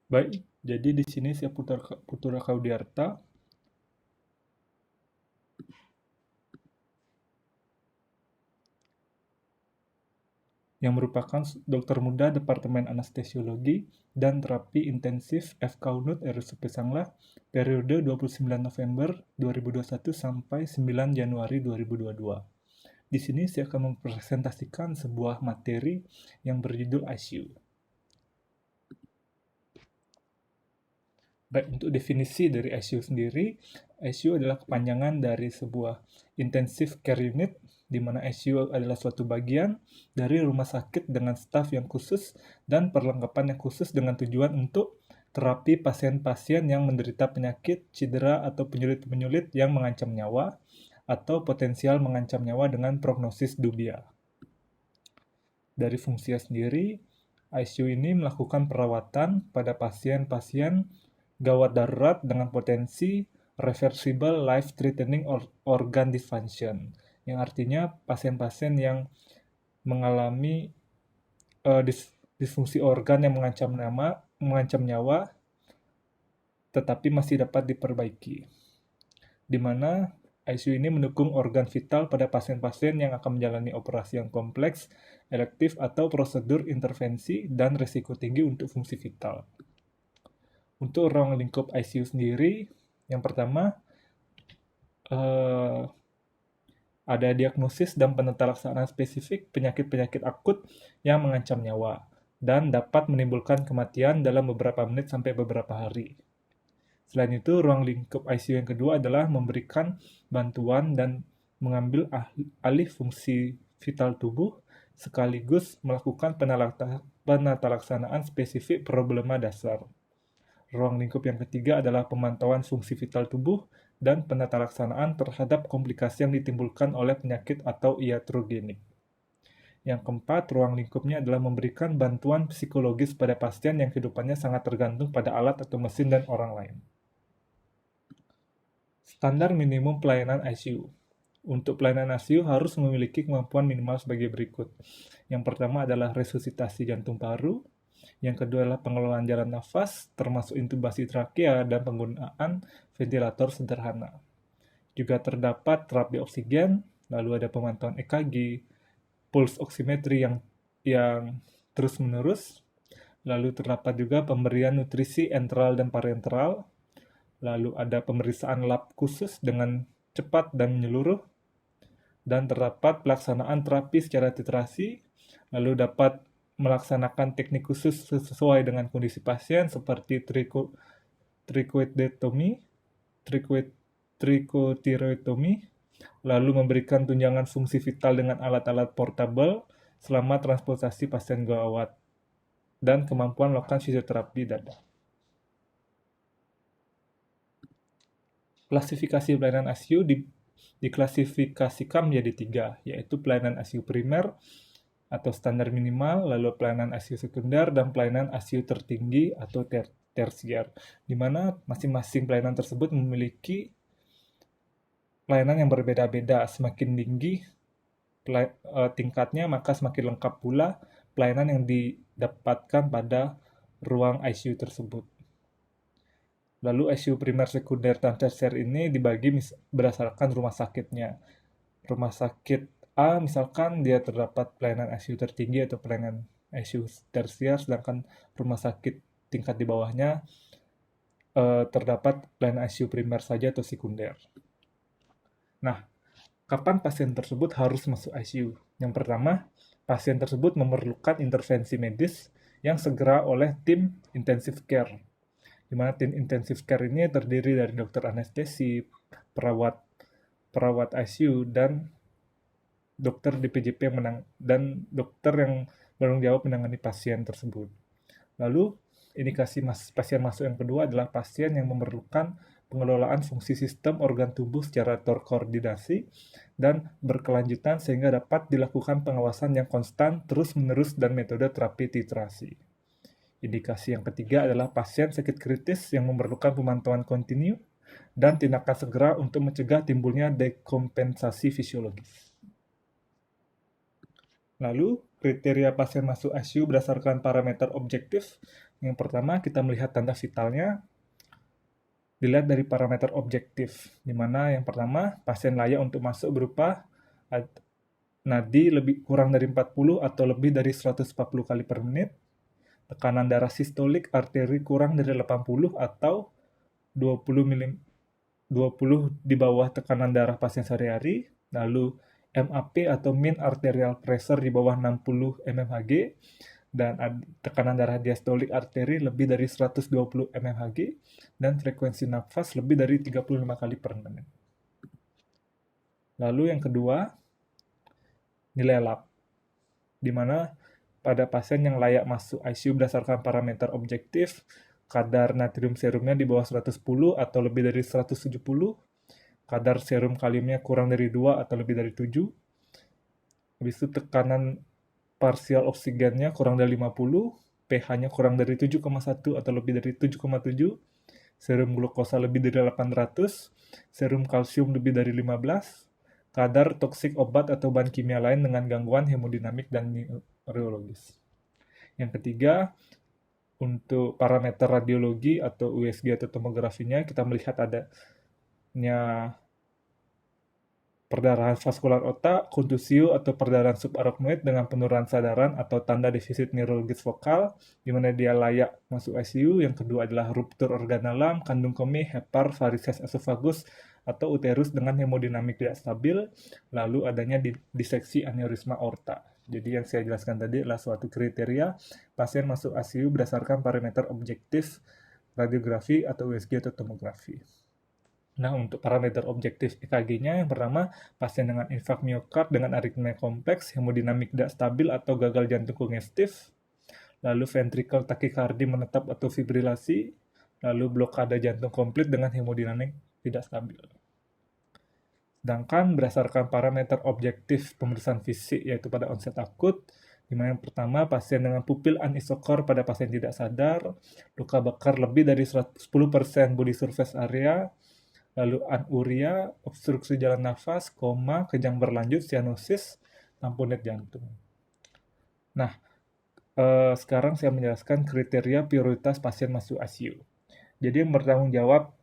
Baik, jadi di sini saya Putra Kaudiarta yang merupakan dokter muda Departemen Anestesiologi dan Terapi Intensif FK Unut RSUP Sanglah periode 29 November 2021 sampai 9 Januari 2022. Di sini saya akan mempresentasikan sebuah materi yang berjudul ICU. Baik, untuk definisi dari ICU sendiri, ICU adalah kepanjangan dari sebuah intensive care unit, di mana ICU adalah suatu bagian dari rumah sakit dengan staf yang khusus dan perlengkapan yang khusus dengan tujuan untuk terapi pasien-pasien yang menderita penyakit, cedera, atau penyulit-penyulit yang mengancam nyawa, atau potensial mengancam nyawa dengan prognosis dubiah. Dari fungsinya sendiri, ICU ini melakukan perawatan pada pasien-pasien gawat darurat dengan potensi reversible life-threatening organ dysfunction, yang artinya pasien-pasien yang mengalami disfungsi organ yang mengancam nyawa, tetapi masih dapat diperbaiki, di mana ICU ini mendukung organ vital pada pasien-pasien yang akan menjalani operasi yang kompleks, elektif, atau prosedur intervensi dan risiko tinggi untuk fungsi vital. Untuk ruang lingkup ICU sendiri, yang pertama, ada diagnosis dan penata laksanaan spesifik penyakit-penyakit akut yang mengancam nyawa dan dapat menimbulkan kematian dalam beberapa menit sampai beberapa hari. Selain itu, ruang lingkup ICU yang kedua adalah memberikan bantuan dan mengambil alih fungsi vital tubuh sekaligus melakukan penata laksanaan spesifik problema dasar. Ruang lingkup yang ketiga adalah pemantauan fungsi vital tubuh dan penata laksanaan terhadap komplikasi yang ditimbulkan oleh penyakit atau iatrogenik. Yang keempat, ruang lingkupnya adalah memberikan bantuan psikologis pada pasien yang kehidupannya sangat tergantung pada alat atau mesin dan orang lain. Standar minimum pelayanan ICU. Untuk pelayanan ICU harus memiliki kemampuan minimal sebagai berikut. Yang pertama adalah resusitasi jantung paru, yang kedua adalah pengelolaan jalan nafas, termasuk intubasi trakea dan penggunaan ventilator sederhana. Juga terdapat terapi oksigen, lalu ada pemantauan EKG, pulse oximetry yang terus-menerus, lalu terdapat juga pemberian nutrisi enteral dan parenteral, lalu ada pemeriksaan lab khusus dengan cepat dan menyeluruh, dan terdapat pelaksanaan terapi secara titrasi, lalu dapat melaksanakan teknik khusus sesuai dengan kondisi pasien seperti trichoectomy, trichothyroidotomy, lalu memberikan tunjangan fungsi vital dengan alat-alat portable selama transportasi pasien gawat, dan kemampuan melakukan fisioterapi dada. Klasifikasi pelayanan ICU diklasifikasikan menjadi 3, yaitu pelayanan ICU primer atau standar minimal, lalu pelayanan ICU sekunder, dan pelayanan ICU tertinggi atau tersier, di mana masing-masing pelayanan tersebut memiliki pelayanan yang berbeda-beda. Semakin tinggi tingkatnya, maka semakin lengkap pula pelayanan yang didapatkan pada ruang ICU tersebut. Lalu ICU primer, sekunder, dan tersier ini dibagi berdasarkan rumah sakitnya. Rumah sakit A misalkan dia terdapat pelayanan ICU tertinggi atau pelayanan ICU tersier, sedangkan rumah sakit tingkat di bawahnya terdapat pelayanan ICU primer saja atau sekunder. Nah, kapan pasien tersebut harus masuk ICU? Yang pertama, pasien tersebut memerlukan intervensi medis yang segera oleh tim intensive care, di mana tim intensive care ini terdiri dari dokter anestesi, perawat ICU, dan dokter DPJP dan dokter yang bertanggung jawab menangani pasien tersebut. Lalu, indikasi pasien masuk yang kedua adalah pasien yang memerlukan pengelolaan fungsi sistem organ tubuh secara terkoordinasi dan berkelanjutan sehingga dapat dilakukan pengawasan yang konstan, terus-menerus, dan metode terapi titrasi. Indikasi yang ketiga adalah pasien sakit kritis yang memerlukan pemantauan kontinu dan tindakan segera untuk mencegah timbulnya dekompensasi fisiologis. Lalu, kriteria pasien masuk ICU berdasarkan parameter objektif Yang pertama, kita melihat tanda vitalnya dilihat dari parameter objektif, di mana yang pertama, pasien layak untuk masuk berupa nadi lebih kurang dari 40 atau lebih dari 140 kali per menit, tekanan darah sistolik arteri kurang dari 80 atau 20 20 di bawah tekanan darah pasien sehari-hari, lalu MAP atau mean arterial pressure di bawah 60 mmHg, dan tekanan darah diastolik arteri lebih dari 120 mmHg, dan frekuensi nafas lebih dari 35 kali per menit. Lalu yang kedua, nilai lab, di mana pada pasien yang layak masuk ICU berdasarkan parameter objektif, kadar natrium serumnya di bawah 110 atau lebih dari 170, kadar serum kaliumnya kurang dari 2 atau lebih dari 7, habis itu tekanan parsial oksigennya kurang dari 50, pH-nya kurang dari 7,1 atau lebih dari 7,7, serum glukosa lebih dari 800, serum kalsium lebih dari 15, kadar toksik obat atau bahan kimia lain dengan gangguan hemodinamik dan neurologis. Yang ketiga, untuk parameter radiologi atau USG atau tomografinya, kita melihat adanya perdarahan vaskular otak, kontusio atau perdarahan subarachnoid dengan penurunan sadaran atau tanda defisit neurologis vokal, di mana dia layak masuk ICU. Yang kedua adalah ruptur organ dalam, kandung kemih, hepar, varises esofagus, atau uterus dengan hemodinamik tidak stabil, lalu adanya diseksi aneurisma aorta. Jadi yang saya jelaskan tadi adalah suatu kriteria pasien masuk ICU berdasarkan parameter objektif radiografi atau USG atau tomografi. Nah, untuk parameter objektif EKG-nya, yang pertama, pasien dengan infak miokard dengan aritmia kompleks, hemodinamik tidak stabil atau gagal jantung kongestif, lalu ventricle takikardi menetap atau fibrilasi, lalu blokade jantung komplit dengan hemodinamik tidak stabil. Sedangkan berdasarkan parameter objektif pemeriksaan fisik, yaitu pada onset akut, di mana yang pertama, pasien dengan pupil anisokor pada pasien tidak sadar, luka bakar lebih dari 10% body surface area, lalu anuria, obstruksi jalan nafas, koma, kejang berlanjut, sianosis, tamponade jantung. Nah, sekarang saya menjelaskan kriteria prioritas pasien masuk ICU. Jadi yang bertanggung jawab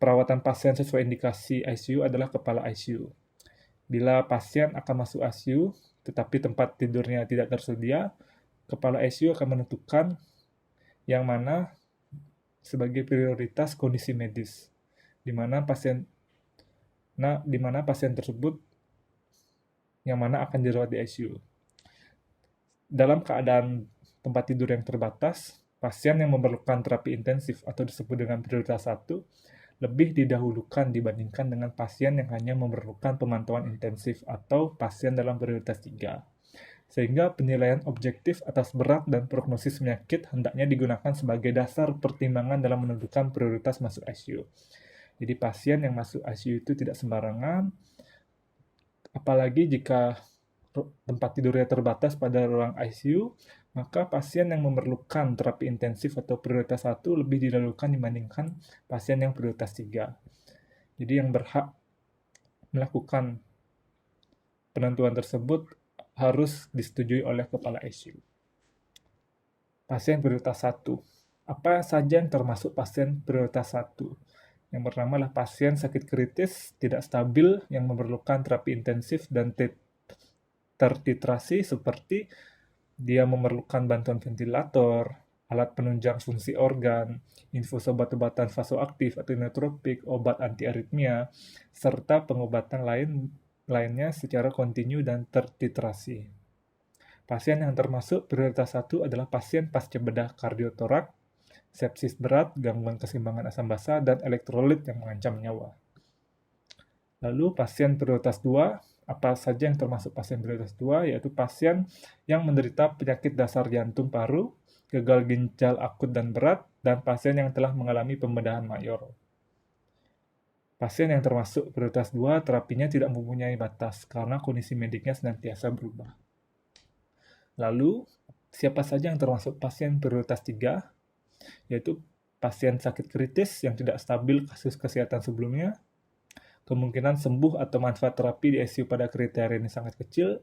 perawatan pasien sesuai indikasi ICU adalah kepala ICU. Bila pasien akan masuk ICU, tetapi tempat tidurnya tidak tersedia, kepala ICU akan menentukan yang mana sebagai prioritas kondisi medis, di mana pasien tersebut yang mana akan dirawat di ICU. Dalam keadaan tempat tidur yang terbatas, pasien yang memerlukan terapi intensif atau disebut dengan prioritas 1 lebih didahulukan dibandingkan dengan pasien yang hanya memerlukan pemantauan intensif atau pasien dalam prioritas 3. Sehingga penilaian objektif atas berat dan prognosis penyakit hendaknya digunakan sebagai dasar pertimbangan dalam menentukan prioritas masuk ICU. Jadi pasien yang masuk ICU itu tidak sembarangan, apalagi jika tempat tidurnya terbatas pada ruang ICU, maka pasien yang memerlukan terapi intensif atau prioritas 1 lebih didahulukan dibandingkan pasien yang prioritas 3. Jadi yang berhak melakukan penentuan tersebut harus disetujui oleh kepala ICU. Pasien prioritas 1. Apa saja yang termasuk pasien prioritas 1? Yang pertama adalah pasien sakit kritis, tidak stabil, yang memerlukan terapi intensif dan tertitrasi seperti dia memerlukan bantuan ventilator, alat penunjang fungsi organ, infus obat-obatan vasoaktif atau inotropik, obat antiaritmia, serta pengobatan lainnya secara kontinu dan tertitrasi. Pasien yang termasuk prioritas 1 adalah pasien pasca bedah kardiotorak, sepsis berat, gangguan keseimbangan asam basa, dan elektrolit yang mengancam nyawa. Lalu pasien prioritas 2, apa saja yang termasuk pasien prioritas 2, yaitu pasien yang menderita penyakit dasar jantung paru, gagal ginjal akut dan berat, dan pasien yang telah mengalami pembedahan mayor. Pasien yang termasuk prioritas 2 terapinya tidak mempunyai batas karena kondisi mediknya senantiasa berubah. Lalu, siapa saja yang termasuk pasien prioritas 3? Yaitu pasien sakit kritis yang tidak stabil kasus kesehatan sebelumnya, kemungkinan sembuh atau manfaat terapi di ICU pada kriteria ini sangat kecil,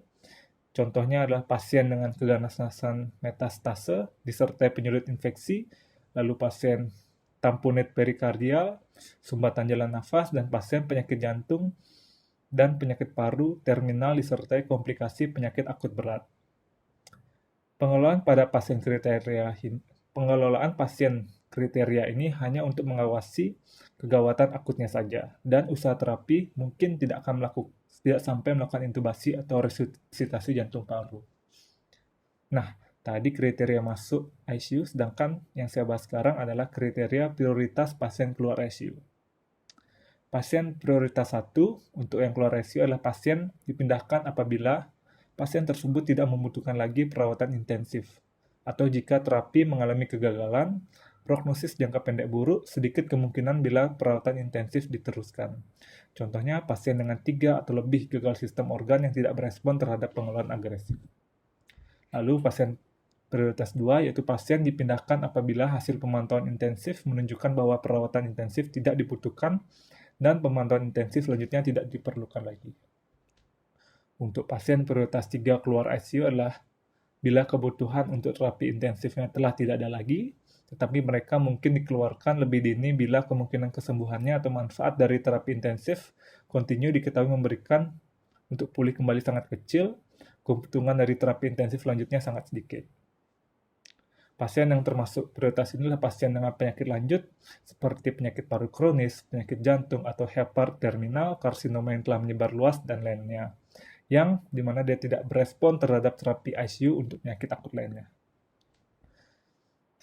Contohnya adalah pasien dengan keganasan metastase disertai penyulit infeksi, lalu pasien tamponade perikardial, sumbatan jalan nafas, dan pasien penyakit jantung dan penyakit paru terminal disertai komplikasi penyakit akut berat. Pengelolaan pasien kriteria ini hanya untuk mengawasi kegawatan akutnya saja, dan usaha terapi mungkin tidak sampai melakukan intubasi atau resusitasi jantung paru. Nah, tadi kriteria masuk ICU, sedangkan yang saya bahas sekarang adalah kriteria prioritas pasien keluar ICU. Pasien prioritas 1 untuk yang keluar ICU adalah pasien dipindahkan apabila pasien tersebut tidak membutuhkan lagi perawatan intensif, atau jika terapi mengalami kegagalan, prognosis jangka pendek buruk, sedikit kemungkinan bila perawatan intensif diteruskan. Contohnya, pasien dengan 3 atau lebih gagal sistem organ yang tidak berespon terhadap pengeluaran agresif. Lalu pasien prioritas 2 yaitu pasien dipindahkan apabila hasil pemantauan intensif menunjukkan bahwa perawatan intensif tidak dibutuhkan dan pemantauan intensif selanjutnya tidak diperlukan lagi. Untuk pasien prioritas 3 keluar ICU adalah bila kebutuhan untuk terapi intensifnya telah tidak ada lagi, tetapi mereka mungkin dikeluarkan lebih dini bila kemungkinan kesembuhannya atau manfaat dari terapi intensif kontinu diketahui memberikan untuk pulih kembali sangat kecil, keuntungan dari terapi intensif selanjutnya sangat sedikit. Pasien yang termasuk prioritas inilah pasien dengan penyakit lanjut seperti penyakit paru kronis, penyakit jantung atau Hepart terminal, karsinoma yang telah menyebar luas, dan lainnya, yang dimana dia tidak berespon terhadap terapi ICU untuk penyakit akut lainnya.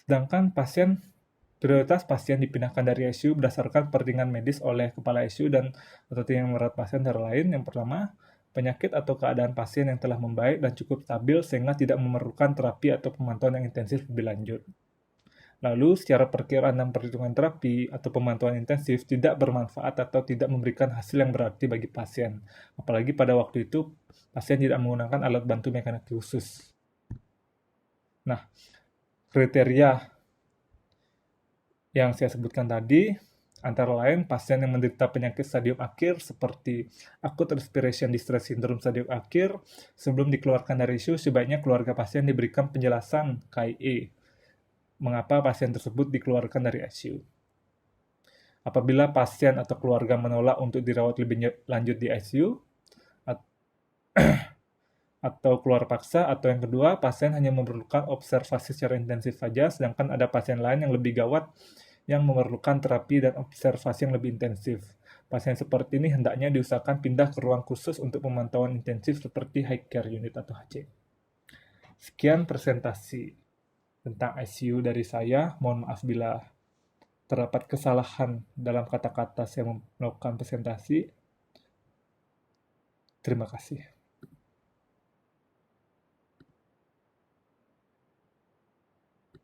Sedangkan prioritas pasien dipindahkan dari ICU berdasarkan pertimbangan medis oleh kepala ICU dan atau tim yang merawat pasien antara lain. Yang pertama, penyakit atau keadaan pasien yang telah membaik dan cukup stabil sehingga tidak memerlukan terapi atau pemantauan yang intensif lebih lanjut. Lalu, secara perkiraan dan perhitungan terapi atau pemantauan intensif tidak bermanfaat atau tidak memberikan hasil yang berarti bagi pasien. Apalagi pada waktu itu, pasien tidak menggunakan alat bantu mekanik khusus. Nah, kriteria yang saya sebutkan tadi antara lain pasien yang menderita penyakit stadium akhir seperti acute respiration distress syndrome stadium akhir. Sebelum dikeluarkan dari ICU, sebaiknya keluarga pasien diberikan penjelasan KIE mengapa pasien tersebut dikeluarkan dari ICU. Apabila pasien atau keluarga menolak untuk dirawat lebih lanjut di ICU atau keluar paksa, atau yang kedua, pasien hanya memerlukan observasi secara intensif saja, sedangkan ada pasien lain yang lebih gawat yang memerlukan terapi dan observasi yang lebih intensif. Pasien seperti ini hendaknya diusahakan pindah ke ruang khusus untuk pemantauan intensif seperti high care unit atau HC. Sekian presentasi tentang ICU dari saya. Mohon maaf bila terdapat kesalahan dalam kata-kata saya melakukan presentasi. Terima kasih.